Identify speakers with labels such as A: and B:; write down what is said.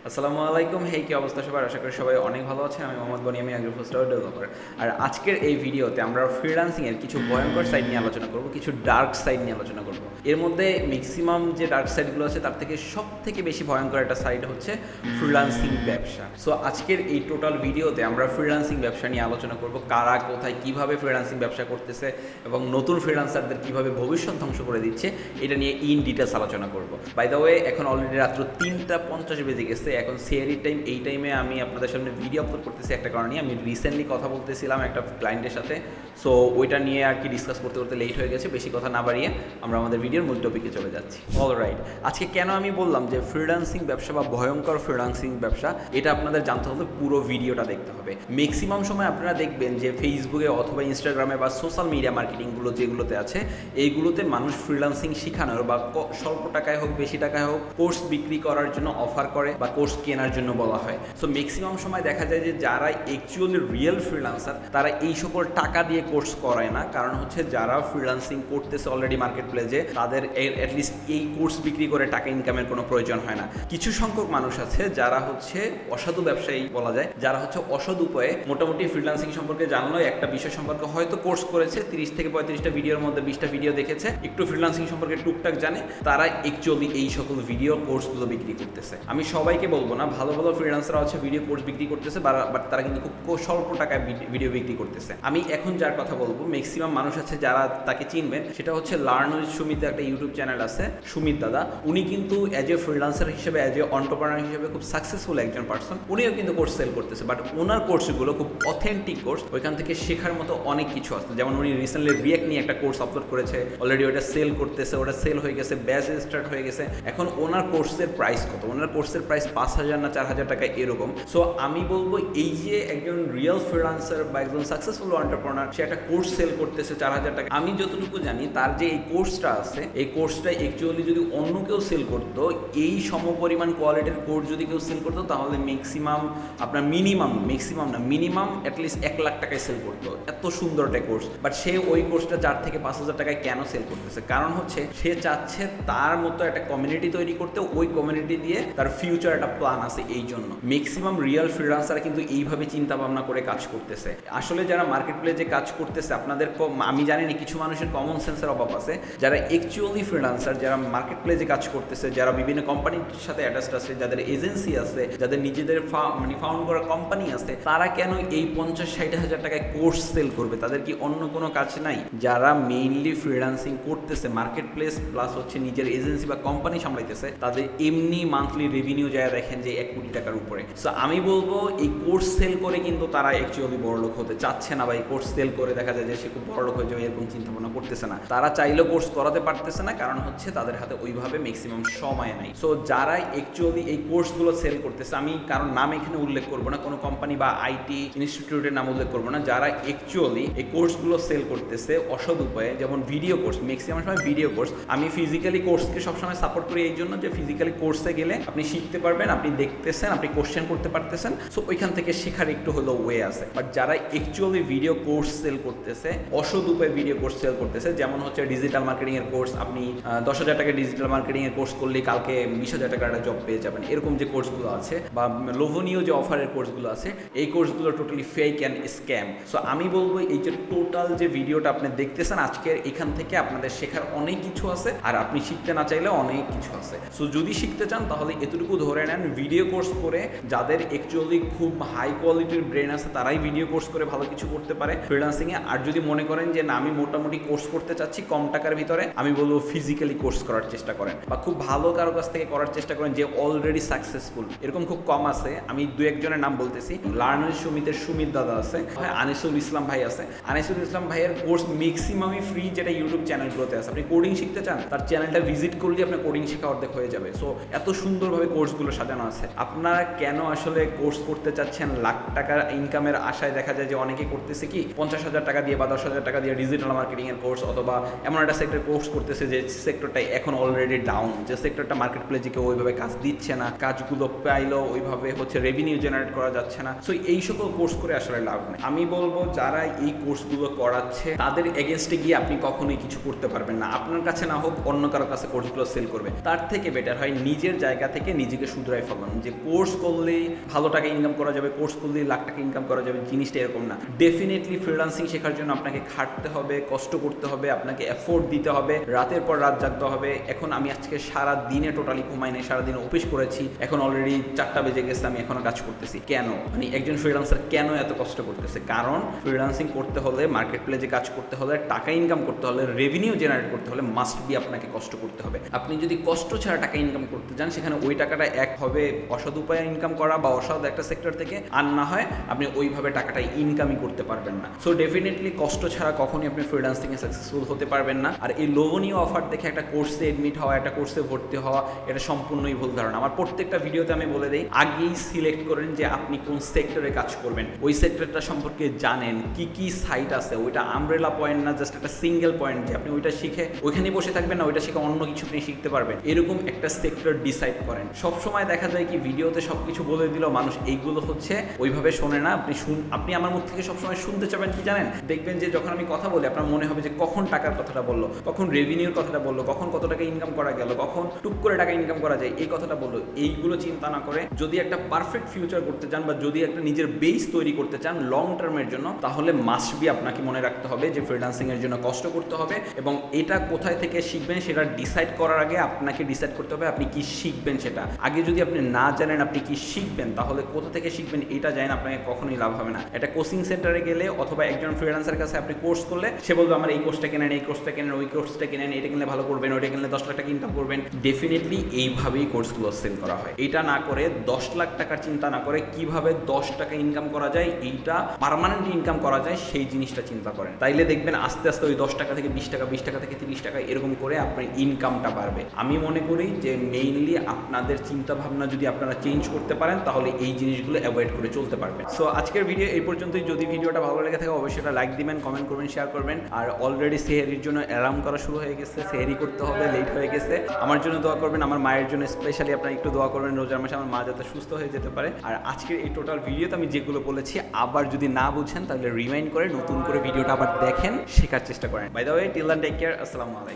A: আসসালামু আলাইকুম। হেই, কি অবস্থা সবার? আশা করি সবাই অনেক ভালো আছেন। আমি মোহাম্মদ বনি, আমি একজন ফুল স্ট্যাক ডেভেলপার। আর আজকের এই ভিডিওতে আমরা ফ্রিল্যান্সিংয়ের কিছু ভয়ঙ্কর সাইড নিয়ে আলোচনা করব, কিছু ডার্ক সাইড নিয়ে আলোচনা করব। এর মধ্যে ম্যাক্সিমাম যে ডার্ক সাইডগুলো আছে তার থেকে সব থেকে বেশি ভয়ঙ্কর একটা সাইড হচ্ছে ফ্রিল্যান্সিং ব্যবসা। সো আজকের এই টোটাল ভিডিওতে আমরা ফ্রিল্যান্সিং ব্যবসা নিয়ে আলোচনা করব, কারা কোথায় কীভাবে ফ্রিল্যান্সিং ব্যবসা করতেছে এবং নতুন ফ্রিল্যান্সারদের কীভাবে ভবিষ্যৎ ধ্বংস করে দিচ্ছে, এটা নিয়ে ইন ডিটেলস আলোচনা করব। বাই দ্য ওয়ে, এখন অলরেডি রাত্র 3:50 বেজে গেছে। এখন সিএরির টাইম। এই টাইমে আমি আপনাদের সামনে ভিডিও আপলোড করতেছি একটা কারণে, আমি রিসেন্টলি কথা বলতেছিলাম একটা ক্লায়েন্টের সাথে। সো ওইটা নিয়ে আর কি ডিসকাস করতে করতে লেট হয়ে গেছে। বেশি কথা না বাড়িয়ে আমরা আমাদের ভিডিওর মূল টপিকে চলে যাচ্ছি। অলরাইট, আজকে কেন আমি বললাম যে ফ্রিল্যান্সিং ব্যবসা বা ভয়ঙ্কর ফ্রিল্যান্সিং ব্যবসা, এটা আপনাদের জানতে হলে পুরো ভিডিওটা দেখতে হবে। ম্যাক্সিমাম সময় আপনারা দেখবেন যে ফেসবুকে অথবা ইনস্টাগ্রামে বা সোশ্যাল মিডিয়া মার্কেটিংগুলো যেগুলোতে আছে, এইগুলোতে মানুষ ফ্রিল্যান্সিং শেখানোর বা স্বল্প টাকায় হোক বেশি টাকায় হোক কোর্স বিক্রি করার জন্য অফার করে বা কোর্স কেনার জন্য বলা হয়। সো ম্যাক্সিমাম সময় দেখা যায় যে যারা অ্যাকচুয়ালি রিয়েল ফ্রিল্যান্সার তারা এই সকল টাকা দিয়ে কোর্স করায় না। কারণ হচ্ছে যারা ফ্রিল্যান্সিং করতেছে অলরেডি মার্কেট প্লেসে, তাদের অ্যাটলিস্ট এই কোর্স বিক্রি করে টাকা ইনকামের কোনো প্রয়োজন হয় না। কিছু সংখ্যক মানুষ আছে যারা হচ্ছে অসাধু ব্যবসায়ী বলা যায়, যারা হচ্ছে অসৎ উপায়ে মোটামুটি ফ্রিল্যান্সিং সম্পর্কে জানলো, একটা বিষয় সম্পর্কে হয়তো কোর্স করেছে, 30 থেকে 35টা ভিডিওর মধ্যে 20টা ভিডিও দেখেছে, একটু ফ্রিল্যান্সিং সম্পর্কে টুকটাক জানে, তারা অ্যাকচুয়ালি এই সকল ভিডিও কোর্সগুলো বিক্রি করতেছে। আমি সবাইকে বলবো না, ভালো ভালো ফ্রিল্যান্সার আছে ভিডিও কোর্স বিক্রি করতেছে, বাট তারা কিন্তু খুব স্বল্প টাকায় ভিডিও বিক্রি করতেছে। আমি এখন যার কথা বলবো, ম্যাক্সিমাম মানুষ আছে যারা তাকে চিনবেন, সেটা হচ্ছে লার্ন উইথ সুমিত, একটা ইউটিউব চ্যানেল আছে, সুমিত দাদা। উনি কিন্তু অ্যাজ এ ফ্রিল্যান্সার হিসেবে, অ্যাজ এ অন্টারপ্রেনার হিসেবে খুব সাকসেসফুল একজন পার্সন। উনিও কিন্তু কোর্স সেল করতেছে, বাট ওনার কোর্সগুলো খুব অথেন্টিক কোর্স, ওইখান থেকে শেখার মতো অনেক কিছু আছে। যেমন উনি রিসেন্টলি রিয়াক্ট নিয়ে একটা কোর্স আপলোড করেছে, অলরেডি ওটা সেল করতেছে, ওটা সেল হয়ে গেছে, ব্যাচ স্টার্ট হয়ে গেছে। এখন ওনার কোর্সের প্রাইস কত? ওনার কোর্সের প্রাইস 5,000 না 4,000 টাকা এরকম। সো আমি বলবো, এই যে একজন রিয়েল ফ্রিল্যান্সার বা একজন সাকসেসফুল এন্টারপ্রেনার, সে একটা কোর্স সেল করতেছে 4,000 টাকা। আমি যতটুকু জানি তার যে এই কোর্সটা আছে, এই কোর্সটা অ্যাকচুয়ালি যদি অন্য কেউ সেল করতো, এই সমপরিমাণ কোয়ালিটির কোর্স যদি কেউ সেল করতো, তাহলে ম্যাক্সিমাম আপনার মিনিমাম অ্যাটলিস্ট 1 লাখ টাকায় সেল করতো। এত সুন্দর একটা কোর্স। বাট সে ওই কোর্সটা 4 থেকে 5,000 টাকায় কেন সেল করতেছে? কারণ হচ্ছে সে চাচ্ছে তার মতো একটা কমিউনিটি তৈরি করতে, ওই কমিউনিটি দিয়ে তার ফিউচার একটা প্ল্যান আছে। এই জন্য ম্যাক্সিমাম রিয়েল ফ্রিল্যান্সার কিন্তু এইভাবে চিন্তা ভাবনা করে কাজ করতেছে। আসলে যারা মার্কেট প্লেসে কাজ করতেছে, আপনাদের আমি জানি না, কিছু মানুষের কমন সেন্সের অভাব আছে। যারা অ্যাকচুয়ালি ফ্রিল্যান্সার, যারা মার্কেট প্লেসে কাজ করতেছে, যারা বিভিন্ন কোম্পানির সাথে অ্যাটাচড আছে, যাদের এজেন্সি আছে, যাদের নিজেদের ফাউন্ড করা কোম্পানি আছে, তারা কেন এই 50-60 হাজার টাকায় কোর্স সেল করবে? তাদের কি অন্য কোনো কাজ নাই? যারা মেইনলি ফ্রিল্যান্সিং করতেছে, মার্কেট প্লেস প্লাস হচ্ছে নিজের এজেন্সি বা কোম্পানি সামলাইতেছে, তাদের এমনি মান্থলি রেভিনিউ যায় দেখেন যে 1 কোটি টাকার উপরে। সো আমি বলবো, এই কোর্স সেল করে কিন্তু তারা অ্যাকচুয়ালি বড়লোক হতে চাচ্ছে না, বা এই কোর্স সেল করে দেখা যায় যে সে খুব বড়লোক হয়ে যাবে, এরকম চিন্তা ভাবনা করতেছে না। তারা চাইলেও কোর্স করাতে পারতেছে না, কারণ হচ্ছে তাদের হাতে ওইভাবে ম্যাক্সিমাম সময় নাই। সো যারা অ্যাকচুয়ালি এই কোর্সগুলো সেল করতেছে, আমি কারণ নাম এখানে উল্লেখ করবো না, কোনো কোম্পানি বা আইটি ইনস্টিটিউটের নাম উল্লেখ করবো না, যারা অ্যাকচুয়ালি এই কোর্সগুলো সেল করতেছে অসৎ উপায়ে, যেমন ভিডিও কোর্স, ম্যাক্সিমাম সময় ভিডিও কোর্স। আমি ফিজিক্যালি কোর্সকে সবসময় সাপোর্ট করি এই জন্য যে ফিজিক্যালি কোর্সে গেলে আপনি শিখতে পারবেন, আপনি দেখতেছেন, আপনি কোশ্চেন করতে পারতেছেন। সো ওইখান থেকে শেখার একটু হলেও ওয়ে আছে। বাট যারা অ্যাকচুয়ালি ভিডিও কোর্স সেল করতেছে, অসৎ উপায়ে ভিডিও কোর্স সেল করতেছে, যেমন হচ্ছে ডিজিটাল মার্কেটিং এর কোর্স, আপনি 10,000 টাকা ডিজিটাল মার্কেটিং এর কোর্স করলে কালকে 20,000 টাকার একটা জব পেয়ে যাবেন, এরকম যে কোর্সগুলো আছে, বা লোভনীয় যে অফারের কোর্সগুলো আছে, এই কোর্সগুলো totally fake and scam. So আমি বলবো, এই যে টোটাল যে ভিডিওটা আপনি দেখতেছেন আজকের, এখান থেকে আপনাদের শেখার অনেক কিছু আছে, আর আপনি শিখতে না চাইলে অনেক কিছু আছে। সো যদি শিখতে চান তাহলে এতটুকু ধরে নেন, ভিডিও কোর্স করে যাদের অ্যাকচুয়ালি খুব হাই কোয়ালিটির ব্রেন আছে, তারাই ভিডিও কোর্স করে ভালো কিছু করতে পারে ফ্রিল্যান্সিংয়ে। আর যদি মনে করেন যে না, আমি মোটামুটি কোর্স করতে চাচ্ছি কম টাকার ভিতরে, আমি বলবো ফিজিক্যালি কোর্স করার চেষ্টা করেন, বা খুব ভালো কারো কাছ থেকে করার চেষ্টা করেন যে অলরেডি সাকসেসফুল। এরকম খুব কম আছে, আমি 2-1 জনের নাম বলতেছি। লার্ন উইথ সুমিতের সুমিত দাদা আছে, আনিসুল ইসলাম ভাই আছে। আনিসুল ইসলাম ভাইয়ের কোর্স ম্যাক্সিমামই ফ্রি, যেটা ইউটিউব চ্যানেলগুলোতে আছে। আপনি কোডিং শিখতে চান, তার চ্যানেলটা ভিজিট করলে আপনার কোডিং শেখা অর্ধেক হয়ে যাবে। সো এত সুন্দরভাবে কোর্সগুলো সাজানো আছে। আপনারা কেন আসলে কোর্স করতে চাচ্ছেন লাখ টাকার ইনকামের আশায়? দেখা যায় যে অনেকে করতেছে কি 50,000 টাকা দিয়ে বা 10,000 টাকা দিয়ে ডিজিটাল মার্কেটিং এর কোর্স, অথবা এমন একটা সেক্টর কোর্স করতেছে যে সেক্টরটা এখন অলরেডি ডাউন, যে সেক্টরটা মার্কেট প্লেসে কেউ ওইভাবে কাজ দিচ্ছে না, কাজগুলো পাইলেও ওইভাবে হচ্ছে রেভিনিউ জেনারেট করা যাচ্ছে না। সো এই সকল কোর্স করে আসলে লাভ নেই। আমি বলবো, যারা এই কোর্সগুলো করাচ্ছে তাদের এগেনস্টে গিয়ে আপনি কখনোই কিছু করতে পারবেন না। আপনার কাছে না হোক, অন্য কারো কাছে কোর্সগুলো সেল করবে। তার থেকে বেটার হয় নিজের জায়গা থেকে নিজেকে শুধরে উড়াই ফেলান যে কোর্স করলেই ভালো টাকা ইনকাম করা যাবে, কোর্স করলেই লাখ টাকা ইনকাম করা যাবে, জিনিসটা এরকম না। ডেফিনেটলি ফ্রিল্যান্সিং শেখার জন্য আপনাকে খাটতে হবে, কষ্ট করতে হবে, আপনাকে এফোর্ট দিতে হবে, রাতের পর রাত জাগতে হবে। এখন আমি আজকে সারা দিনে টোটালি ঘুমাই নাই, সারাদিন অফিস করেছি, এখন অলরেডি 4টা বেজে গেছে, আমি এখনো কাজ করতেছি। কেন? মানে একজন ফ্রিল্যান্সার কেন এত কষ্ট করতেছে? কারণ ফ্রিল্যান্সিং করতে হলে, মার্কেট প্লেসে কাজ করতে হলে, টাকা ইনকাম করতে হলে, রেভিনিউ জেনারেট করতে হলে মাস্ট বি আপনাকে কষ্ট করতে হবে। আপনি যদি কষ্ট ছাড়া টাকা ইনকাম করতে যান, সেখানে ওই টাকাটা এক হবে অসৎ উপায়ে ইনকাম করা বা অসৎ একটা সেক্টর থেকে, আর না হয় আপনি ওইভাবে টাকাটা ইনকামই করতে পারবেন না। সো ডেফিনেটলি কষ্ট ছাড়া কখনই আপনি ফ্রিল্যান্সিংয়ে সাকসেসফুল হতে পারবেন না। আর এই লোভনীয় অফার দেখে একটা কোর্সে এডমিট হওয়া, একটা কোর্সে ভর্তি হওয়া, এটা সম্পূর্ণই ভুল ধারণা। আমার প্রত্যেকটা ভিডিওতে আমি বলে দিই, আগেই সিলেক্ট করেন যে আপনি কোন সেক্টরে কাজ করবেন, ওই সেক্টরটা সম্পর্কে জানেন, কি কি সাইট আছে, ওইটা আমব্রেলা পয়েন্ট না, জাস্ট একটা সিঙ্গেল পয়েন্ট যে আপনি ওইটা শিখে ওইখানে বসে থাকবেন না, ওইটা শিখে অন্য কিছু আপনি শিখতে পারবেন, এরকম একটা সেক্টর ডিসাইড করেন। সবসময় দেখা যায় কি ভিডিওতে সবকিছু বলে দিলেও মানুষ এইগুলো হচ্ছে ওইভাবে শোনে না। আপনি আমার মুখ থেকে সবসময় শুনতে চাবেন কি জানেন? দেখবেন যে যখন আমি কথা বলি আপনার মনে হবে যে কখন টাকার কথাটা বললো, কখন রেভিনিউর কথাটা বললো, কখন কত টাকা ইনকাম করা গেল, কখন টুক করে টাকা ইনকাম করা যায়, এই কথাটা বললো। এইগুলো চিন্তা না করে যদি একটা পারফেক্ট ফিউচার করতে চান বা যদি একটা নিজের বেস তৈরি করতে চান লং টার্মের জন্য, তাহলে মাস্ট বি আপনাকে মনে রাখতে হবে যে ফ্রিল্যান্সিং এর জন্য কষ্ট করতে হবে, এবং এটা কোথায় থেকে শিখবেন সেটা ডিসাইড করার আগে আপনাকে ডিসাইড করতে হবে আপনি কি শিখবেন। সেটা আগে যদি আপনি না জানেন আপনি কি শিখবেন, তাহলে কোথা থেকে শিখবেন এটা জানেন আপনাকে কখনোই লাভ হবে না। একটা কোচিং সেন্টারে গেলে অথবা একজন ফ্রিল্যান্সারের কাছে আপনি কোর্স করলে সে বলবে আমার এই কোর্সটা কেনেন, এই কোর্সটা কেনেন, ওই কোর্সটা কেনেন, এটা কিনলে ভালো করবেন, ওইটা কিনলে 10 লাখ টাকা ইনকাম করবেন। ডেফিনেটলি এইভাবেই কোর্সগুলো সেল করা হয়। এটা না করে 10 লাখ টাকার চিন্তা না করে কিভাবে 10 টাকা ইনকাম করা যায়, এইটা পার্মানেন্ট ইনকাম করা যায় সেই জিনিসটা চিন্তা করেন। তাইলে দেখবেন আস্তে আস্তে ওই 10 টাকা থেকে 20 টাকা, 20 টাকা থেকে 30 টাকা এরকম করে আপনার ইনকামটা বাড়বে। আমি মনে করি যে মেইনলি আপনাদের চিন্তা ভাবনা যদি আপনারা চেঞ্জ করতে পারেন তাহলে এই জিনিসগুলো অ্যাভয়েড করে চলতে পারবেন। সো আজকের ভিডিও এই পর্যন্তই। যদি ভিডিওটা ভালো লেগে থাকে অবশ্যই এটা লাইক দিবেন, কমেন্ট করবেন, শেয়ার করবেন। আর অলরেডি সেহেরির জন্য অ্যালার্ম করা শুরু হয়ে গেছে, সেহেরি করতে হবে, লেট হয়ে গেছে। আমার জন্য দোয়া করবেন, আমার মায়ের জন্য স্পেশালি আপনারা একটু দোয়া করবেন, রোজার মাসে আমার মা যাতে সুস্থ হয়ে যেতে পারে। আর আজকের এই টোটাল ভিডিওতে আমি যেগুলো বলেছি আবার যদি না বুঝেন তাহলে রিমাইন্ড করে নতুন করে ভিডিওটা আবার দেখেন, শেখার চেষ্টা করেন। By the way, till then take care, আসসালামু আলাইকুম।